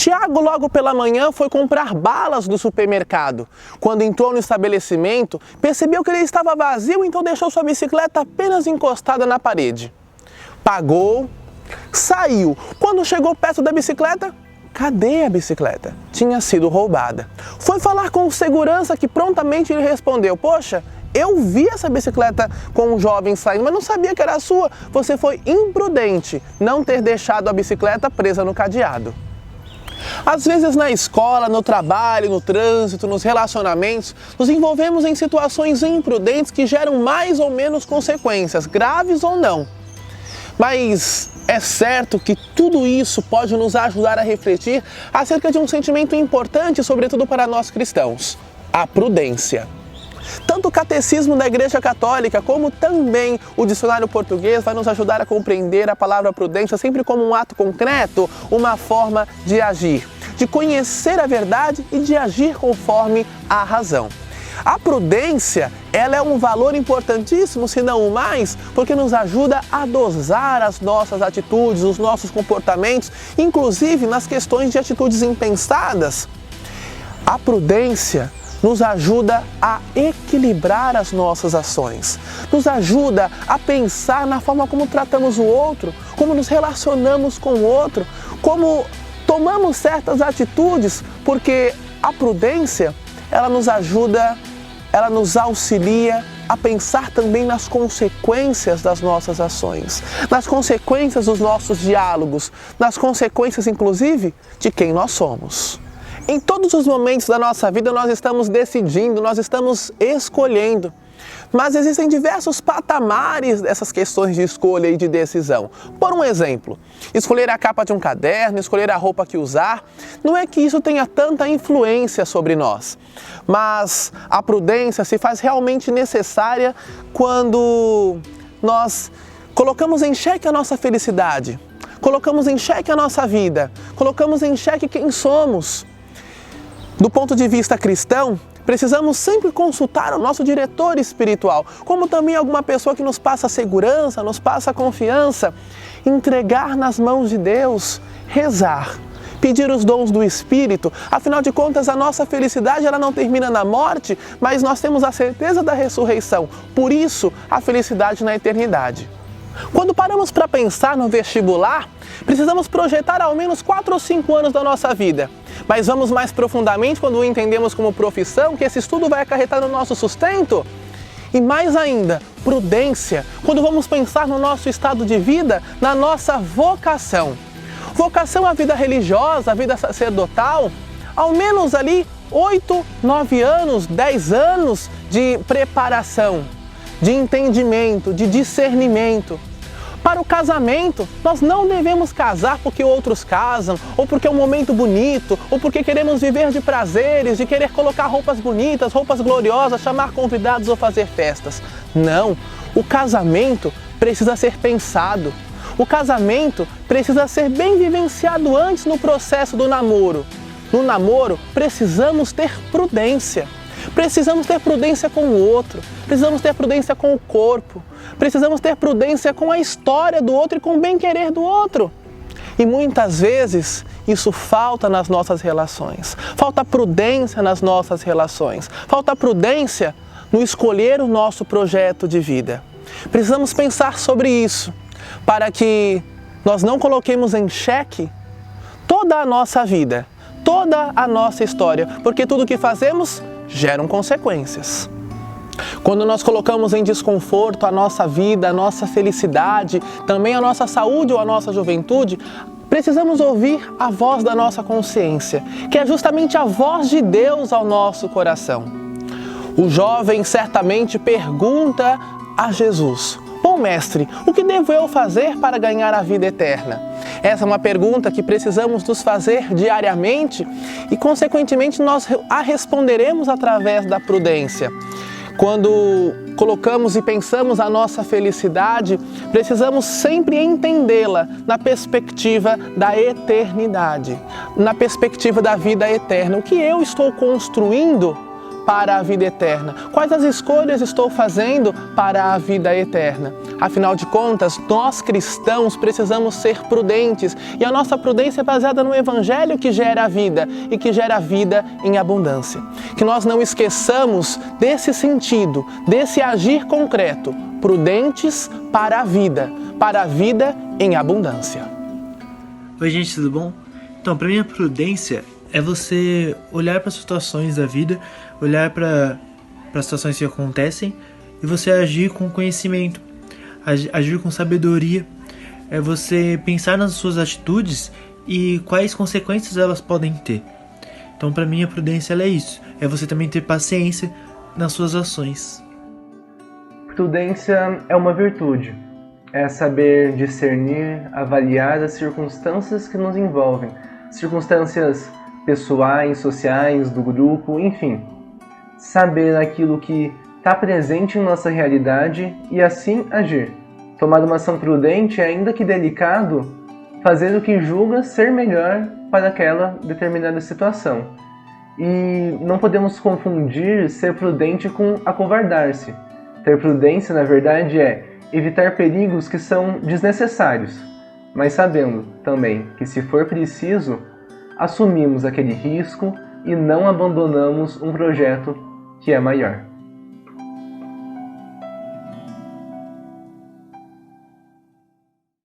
Tiago, logo pela manhã, foi comprar balas do supermercado. Quando entrou no estabelecimento, percebeu que ele estava vazio, então deixou sua bicicleta apenas encostada na parede. Pagou, saiu. Quando chegou perto da bicicleta, cadê a bicicleta? Tinha sido roubada. Foi falar com o segurança, que prontamente lhe respondeu: poxa, eu vi essa bicicleta com um jovem saindo, mas não sabia que era sua. Você foi imprudente não ter deixado a bicicleta presa no cadeado. Às vezes na escola, no trabalho, no trânsito, nos relacionamentos, nos envolvemos em situações imprudentes que geram mais ou menos consequências, graves ou não. Mas é certo que tudo isso pode nos ajudar a refletir acerca de um sentimento importante, sobretudo para nós cristãos: a prudência. Tanto o Catecismo da Igreja Católica como também o Dicionário Português vai nos ajudar a compreender a palavra prudência sempre como um ato concreto, uma forma de agir, de conhecer a verdade e de agir conforme a razão. A prudência, ela é um valor importantíssimo, se não o mais, porque nos ajuda a dosar as nossas atitudes, os nossos comportamentos, inclusive nas questões de atitudes impensadas. A prudência nos ajuda a equilibrar as nossas ações, nos ajuda a pensar na forma como tratamos o outro, como nos relacionamos com o outro, como tomamos certas atitudes, porque a prudência, ela nos ajuda, ela nos auxilia a pensar também nas consequências das nossas ações, nas consequências dos nossos diálogos, nas consequências, inclusive, de quem nós somos. Em todos os momentos da nossa vida nós estamos decidindo, nós estamos escolhendo. Mas existem diversos patamares dessas questões de escolha e de decisão. Por um exemplo, escolher a capa de um caderno, escolher a roupa que usar, não é que isso tenha tanta influência sobre nós. Mas a prudência se faz realmente necessária quando nós colocamos em xeque a nossa felicidade, colocamos em xeque a nossa vida, colocamos em xeque quem somos. Do ponto de vista cristão, precisamos sempre consultar o nosso diretor espiritual, como também alguma pessoa que nos passa segurança, nos passa confiança, entregar nas mãos de Deus, rezar, pedir os dons do Espírito. Afinal de contas, a nossa felicidade ela não termina na morte, mas nós temos a certeza da ressurreição, por isso a felicidade na eternidade. Quando paramos para pensar no vestibular, precisamos projetar ao menos 4 ou 5 anos da nossa vida. Mas vamos mais profundamente quando o entendemos como profissão, que esse estudo vai acarretar no nosso sustento. E mais ainda, prudência, quando vamos pensar no nosso estado de vida, na nossa vocação. Vocação à vida religiosa, à vida sacerdotal, ao menos ali 8, 9 anos, 10 anos de preparação, de entendimento, de discernimento. Para o casamento, nós não devemos casar porque outros casam, ou porque é um momento bonito, ou porque queremos viver de prazeres, de querer colocar roupas bonitas, roupas gloriosas, chamar convidados ou fazer festas. Não, o casamento precisa ser pensado. O casamento precisa ser bem vivenciado antes no processo do namoro. No namoro, precisamos ter prudência. Precisamos ter prudência com o outro, precisamos ter prudência com o corpo, precisamos ter prudência com a história do outro e com o bem-querer do outro. E muitas vezes isso falta nas nossas relações, falta prudência nas nossas relações, falta prudência no escolher o nosso projeto de vida. Precisamos pensar sobre isso para que nós não coloquemos em xeque toda a nossa vida, toda a nossa história, porque tudo o que fazemos geram consequências. Quando nós colocamos em desconforto a nossa vida, a nossa felicidade, também a nossa saúde ou a nossa juventude, precisamos ouvir a voz da nossa consciência, que é justamente a voz de Deus ao nosso coração. O jovem certamente pergunta a Jesus: bom mestre, o que devo eu fazer para ganhar a vida eterna? Essa é uma pergunta que precisamos nos fazer diariamente e, consequentemente, nós a responderemos através da prudência. Quando colocamos e pensamos a nossa felicidade, precisamos sempre entendê-la na perspectiva da eternidade, na perspectiva da vida eterna. O que eu estou construindo para a vida eterna? Quais as escolhas estou fazendo para a vida eterna? Afinal de contas, nós cristãos precisamos ser prudentes e a nossa prudência é baseada no Evangelho que gera a vida e que gera a vida em abundância. Que nós não esqueçamos desse sentido, desse agir concreto, prudentes para a vida em abundância. Oi gente, tudo bom? Então, para mim a prudência é você olhar para as situações da vida, olhar para as situações que acontecem e você agir com conhecimento, agir com sabedoria. É você pensar nas suas atitudes e quais consequências elas podem ter. Então, para mim a prudência ela é isso, é você também ter paciência nas suas ações. Prudência é uma virtude, é saber discernir, avaliar as circunstâncias que nos envolvem, circunstâncias pessoais, sociais, do grupo, enfim. Saber aquilo que está presente em nossa realidade e assim agir. Tomar uma ação prudente, ainda que delicado, fazer o que julga ser melhor para aquela determinada situação. E não podemos confundir ser prudente com acovardar-se. Ter prudência, na verdade, é evitar perigos que são desnecessários, mas sabendo também que, se for preciso, assumimos aquele risco e não abandonamos um projeto que é maior.